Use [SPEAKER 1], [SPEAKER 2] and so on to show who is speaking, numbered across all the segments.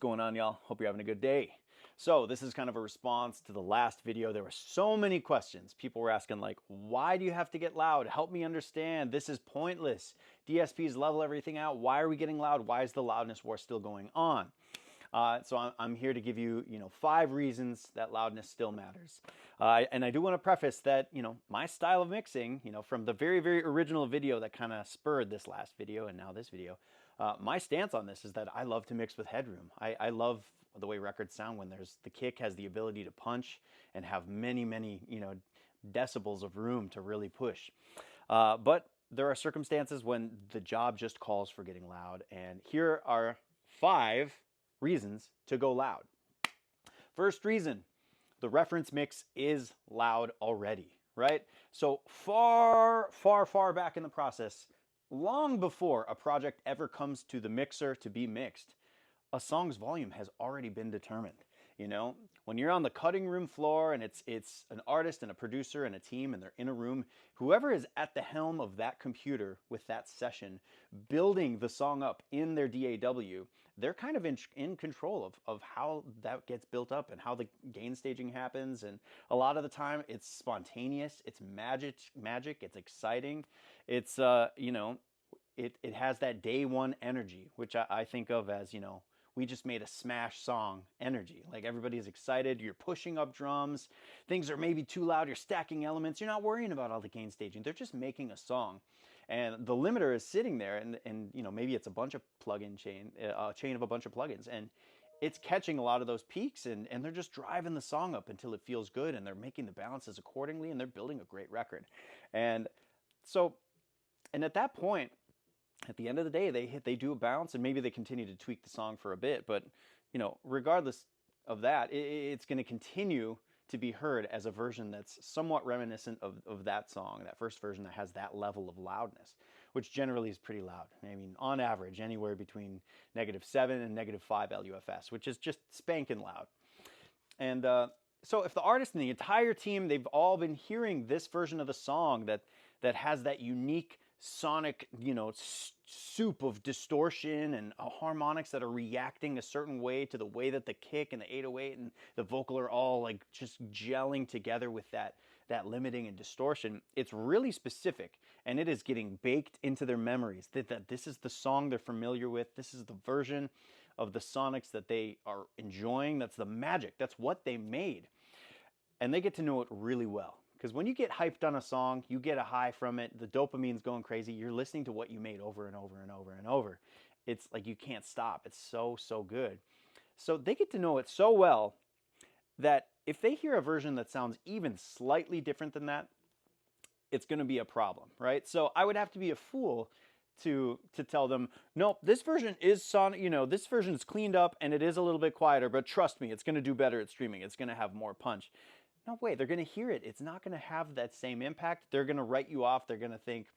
[SPEAKER 1] going on, y'all? Hope you're having a good day. So this is kind of a response to the last video. There were so many questions. People were asking like, why do you have to get loud? Help me understand. This is pointless. DSPs level everything out. Why are we getting loud? Why is the loudness war still going on? So I'm here to give you, 5 reasons that loudness still matters. And I do want to preface that, my style of mixing, from the very, very original video that kind of spurred this last video and now this video, my stance on this is that I love to mix with headroom. I love the way records sound when the kick has the ability to punch and have many, many, decibels of room to really push. But there are circumstances when the job just calls for getting loud. And here are 5 reasons to go loud. First reason, the reference mix is loud already, right? So far, far, far back in the process, long before a project ever comes to the mixer to be mixed, a song's volume has already been determined. When you're on the cutting room floor and it's an artist and a producer and a team and they're in a room, whoever is at the helm of that computer with that session, building the song up in their DAW, they're kind of in control of how that gets built up and how the gain staging happens. And a lot of the time it's spontaneous, it's magic, it's exciting. It's, it has that day one energy, which I think of as, we just made a smash song energy. Like everybody's excited, you're pushing up drums, things are maybe too loud, you're stacking elements, you're not worrying about all the gain staging, they're just making a song. And the limiter is sitting there and maybe it's a bunch of plugin chain, a chain of a bunch of plugins, and it's catching a lot of those peaks and they're just driving the song up until it feels good and they're making the balances accordingly and they're building a great record. And at that point, at the end of the day, they do a bounce and maybe they continue to tweak the song for a bit. But, regardless of that, it's going to continue to be heard as a version that's somewhat reminiscent of that song, that first version that has that level of loudness, which generally is pretty loud. I mean, on average, anywhere between -7 and -5 LUFS, which is just spanking loud. And so if the artist and the entire team, they've all been hearing this version of the song that has that unique sonic, soup of distortion and harmonics that are reacting a certain way to the way that the kick and the 808 and the vocal are all like just gelling together with that limiting and distortion. It's really specific and it is getting baked into their memories that this is the song they're familiar with. This is the version of the sonics that they are enjoying. That's the magic. That's what they made. And they get to know it really well. Because when you get hyped on a song, you get a high from it, the dopamine's going crazy, you're listening to what you made over and over and over and over. It's like you can't stop. It's so, so good. So they get to know it so well that if they hear a version that sounds even slightly different than that, it's going to be a problem, right? So I would have to be a fool to tell them, no, this version is sonic, this version is cleaned up and it is a little bit quieter, but trust me, it's going to do better at streaming. It's going to have more punch. No way, they're going to hear it. It's not going to have that same impact. They're going to write you off. They're going to think,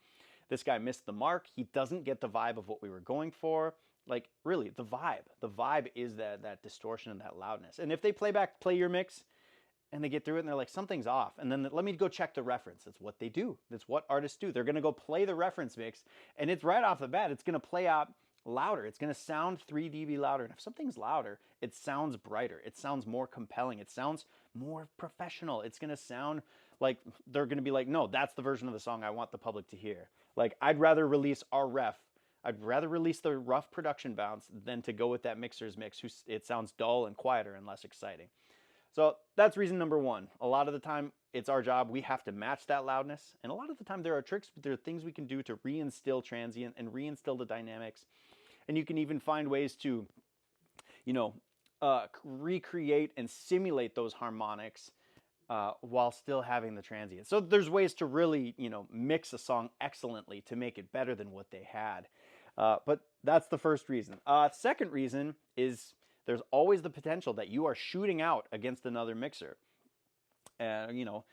[SPEAKER 1] this guy missed the mark. He doesn't get the vibe of what we were going for. Like, really, the vibe is that distortion and that loudness. And if they play your mix and they get through it and they're like, something's off, and then let me go check the reference. That's what they do. That's what artists do. They're going to go play the reference mix, and it's right off the bat, it's going to play out louder. It's going to sound 3 dB louder. And if something's louder, it sounds brighter. It sounds more compelling. It sounds more professional. It's going to sound like they're going to be like, no, that's the version of the song I want the public to hear. Like, I'd rather release our ref. I'd rather release the rough production bounce than to go with that mixer's mix. It sounds dull and quieter and less exciting. So that's reason number 1. A lot of the time, it's our job. We have to match that loudness. And a lot of the time, there are tricks, but there are things we can do to reinstill transient and reinstill the dynamics. And you can even find ways to, recreate and simulate those harmonics while still having the transient. So there's ways to really, mix a song excellently to make it better than what they had. But that's the first reason. Second reason is there's always the potential that you are shooting out against another mixer. And,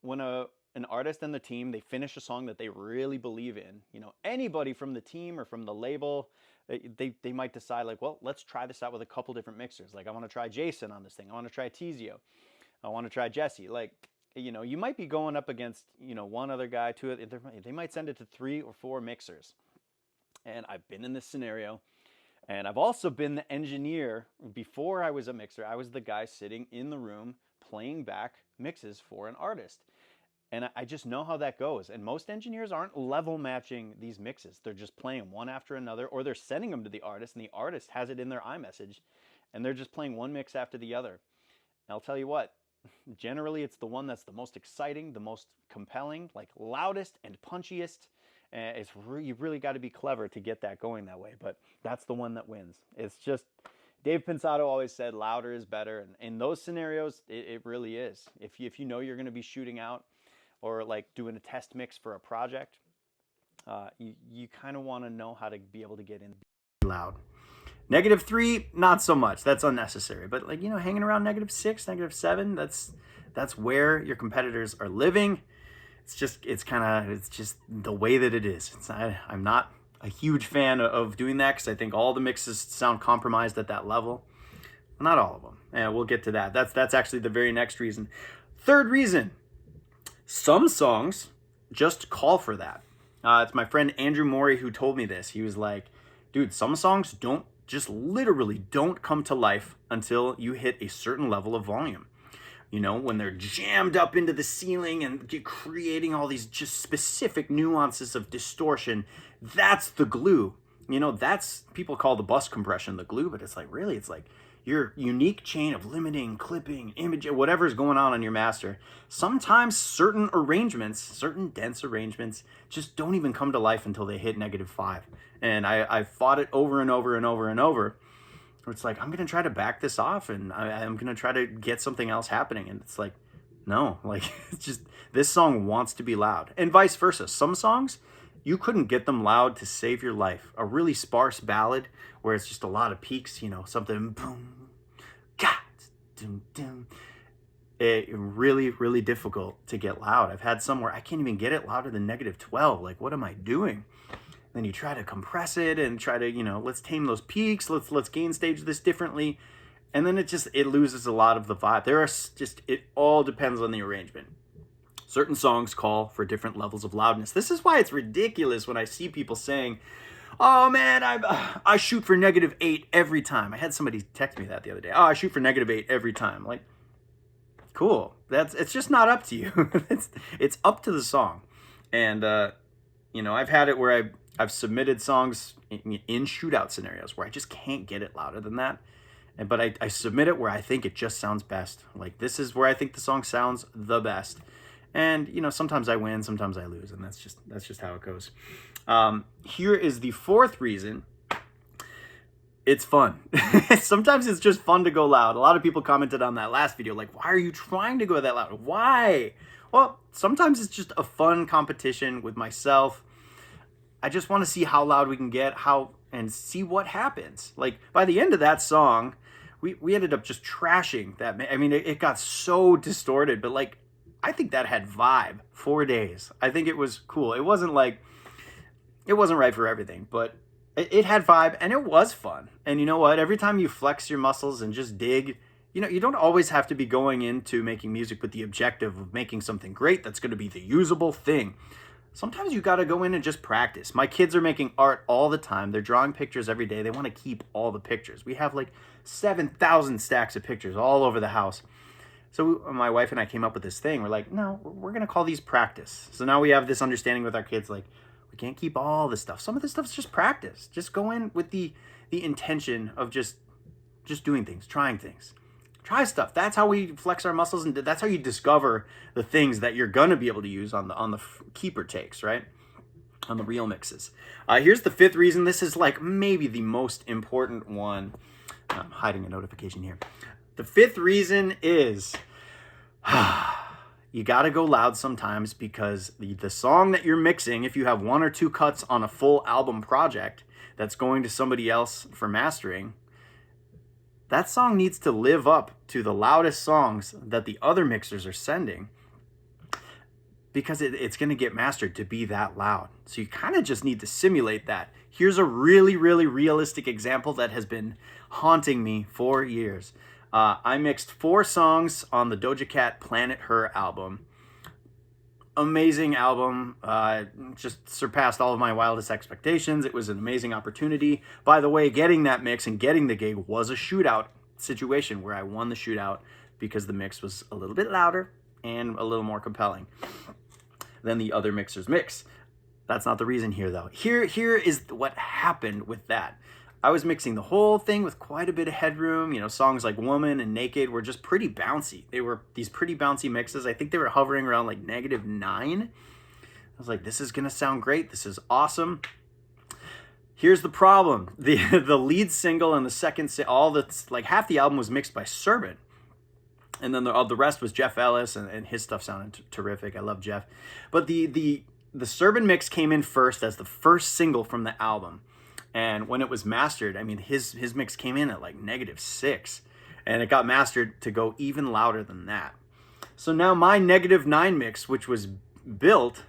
[SPEAKER 1] when an artist and the team, they finish a song that they really believe in, anybody from the team or from the label, they might decide like, well, let's try this out with a couple different mixers. Like, I want to try Jason on this thing. I want to try Tizio. I want to try Jesse. Like, you might be going up against, one other guy, two. They might send it to 3 or 4 mixers. And I've been in this scenario. And I've also been the engineer. Before I was a mixer, I was the guy sitting in the room playing back mixes for an artist. And I just know how that goes. And most engineers aren't level matching these mixes. They're just playing them one after another, or they're sending them to the artist, and the artist has it in their iMessage, and they're just playing one mix after the other. And I'll tell you what, generally it's the one that's the most exciting, the most compelling, like loudest and punchiest. You've really got to be clever to get that going that way, but that's the one that wins. It's just, Dave Pensato always said louder is better, and in those scenarios, it really is. If you know you're going to be shooting out, or like doing a test mix for a project, you kind of want to know how to be able to get in loud. -3, not so much. That's unnecessary. But like, hanging around -6, -7, that's where your competitors are living. It's just the way that it is. I'm not a huge fan of doing that, because I think all the mixes sound compromised at that level. Not all of them. And we'll get to that. That's actually the very next reason. Third reason. Some songs just call for that. It's my friend Andrew Morey who told me this. He was like, dude, some songs literally don't come to life until you hit a certain level of volume. When they're jammed up into the ceiling and creating all these just specific nuances of distortion, that's the glue. That's, people call the bus compression the glue, but it's like, really, it's like your unique chain of limiting, clipping, image, whatever's going on in your master. Sometimes certain dense arrangements just don't even come to life until they hit -5. And I fought it over and over and over and over. It's like, I'm going to try to back this off, and I'm going to try to get something else happening. And it's like, no, like, it's just, this song wants to be loud, and vice versa. Some songs, you couldn't get them loud to save your life. A really sparse ballad where it's just a lot of peaks, something boom, got, dum, dum. It really, really difficult to get loud. I've had some where I can't even get it louder than -12. Like, what am I doing? Then you try to compress it and try to, let's tame those peaks. Let's gain stage this differently. And then it loses a lot of the vibe. It all depends on the arrangement. Certain songs call for different levels of loudness. This is why it's ridiculous when I see people saying, oh man, I shoot for -8 every time. I had somebody text me that the other day. Oh, I shoot for -8 every time. Like, cool. It's just not up to you. it's up to the song. And, I've had it where I've submitted songs in shootout scenarios where I just can't get it louder than that. But I submit it where I think it just sounds best. Like, this is where I think the song sounds the best. And, sometimes I win, sometimes I lose. And that's just how it goes. Here is the fourth reason. It's fun. Sometimes it's just fun to go loud. A lot of people commented on that last video, like, why are you trying to go that loud? Why? Well, sometimes it's just a fun competition with myself. I just want to see how loud we can get, and see what happens. Like, by the end of that song, we ended up just trashing that. I mean, it got so distorted, but like, I think that had vibe. 4 days. I think it was cool. It wasn't right for everything, but it had vibe, and it was fun. And you know what? Every time you flex your muscles and just dig, you don't always have to be going into making music with the objective of making something great that's going to be the usable thing. Sometimes you got to go in and just practice. My kids are making art all the time. They're drawing pictures every day. They want to keep all the pictures. We have like 7,000 stacks of pictures all over the house. So my wife and I came up with this thing. We're like, no, we're going to call these practice. So now we have this understanding with our kids, like, we can't keep all the stuff. Some of this stuff's just practice. Just go in with the intention of just doing things, trying things. Try stuff. That's how we flex our muscles, and that's how you discover the things that you're gonna be able to use on the keeper takes, right? On the real mixes. Here's the fifth reason. This is like maybe the most important one. I'm hiding a notification here. The fifth reason is you gotta go loud sometimes, because the song that you're mixing, if you have 1 or 2 cuts on a full album project that's going to somebody else for mastering, that song needs to live up to the loudest songs that the other mixers are sending, because it's going to get mastered to be that loud. So you kind of just need to simulate that. Here's a really, really realistic example that has been haunting me for years. I mixed 4 songs on the Doja Cat Planet Her album. amazing album. Just surpassed all of my wildest expectations. It was an amazing opportunity. By the way, getting that mix and getting the gig was a shootout situation where I won the shootout because the mix was a little bit louder and a little more compelling than the other mixer's mix. That's not the reason here, though. Here is what happened with that. I was mixing the whole thing with quite a bit of headroom. You know, songs like Woman and Naked were just pretty bouncy. They were these pretty bouncy mixes. I think they were hovering around like -9. I was like, this is gonna sound great. This is awesome. Here's the problem. The lead single and the second, like half the album was mixed by Serban. And then the rest was Jeff Ellis, and his stuff sounded terrific. I love Jeff. But the Serban mix came in first as the first single from the album. And when it was mastered, I mean, his mix came in at like -6, and it got mastered to go even louder than that. So now my -9 mix, which was built,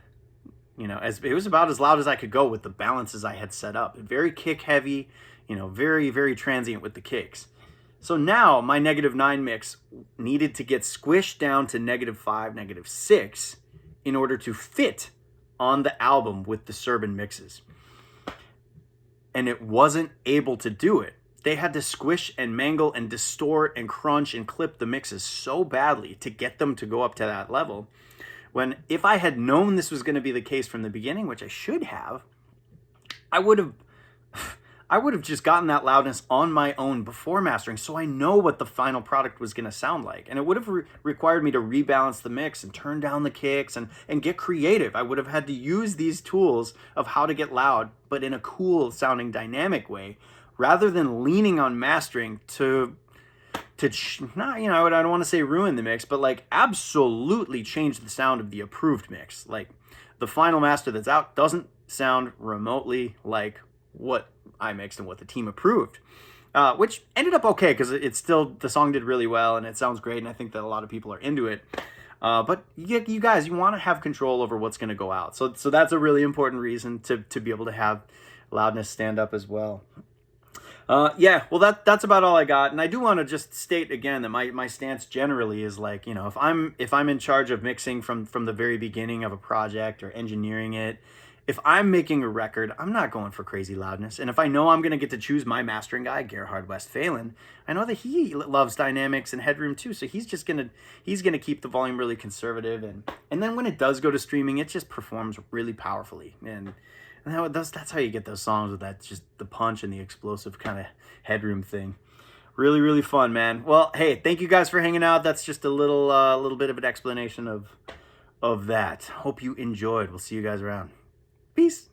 [SPEAKER 1] you know, as it was about as loud as I could go with the balances I had set up. Very kick heavy, you know, very, very transient with the kicks. So now my -9 mix needed to get squished down to -5, -6 in order to fit on the album with the Serban mixes. And it wasn't able to do it. They had to squish and mangle and distort and crunch and clip the mixes so badly to get them to go up to that level. When if I had known this was going to be the case from the beginning, which I should have, I would have just gotten that loudness on my own before mastering, so I know what the final product was going to sound like. And it would have required me to rebalance the mix and turn down the kicks and get creative. I would have had to use these tools of how to get loud, but in a cool sounding dynamic way, rather than leaning on mastering to not, you know, I don't want to say ruin the mix, but like absolutely change the sound of the approved mix. Like the final master that's out doesn't sound remotely like what I mixed and what the team approved, which ended up okay because it's still, the song did really well and it sounds great, and I think that a lot of people are into it. But you guys, you want to have control over what's going to go out. So that's a really important reason to be able to have loudness stand up as well. Yeah, well, that's about all I got. And I do want to just state again that my stance generally is like, you know, if I'm in charge of mixing from the very beginning of a project or engineering it, if I'm making a record, I'm not going for crazy loudness. And if I know I'm going to get to choose my mastering guy, Gerhard Westphalen, I know that he loves dynamics and headroom too. So he's going to keep the volume really conservative. And then when it does go to streaming, it just performs really powerfully. And that's how you get those songs with that, just the punch and the explosive kind of headroom thing. Really, really fun, man. Well, hey, thank you guys for hanging out. That's just a little bit of an explanation of that. Hope you enjoyed. We'll see you guys around. Peace.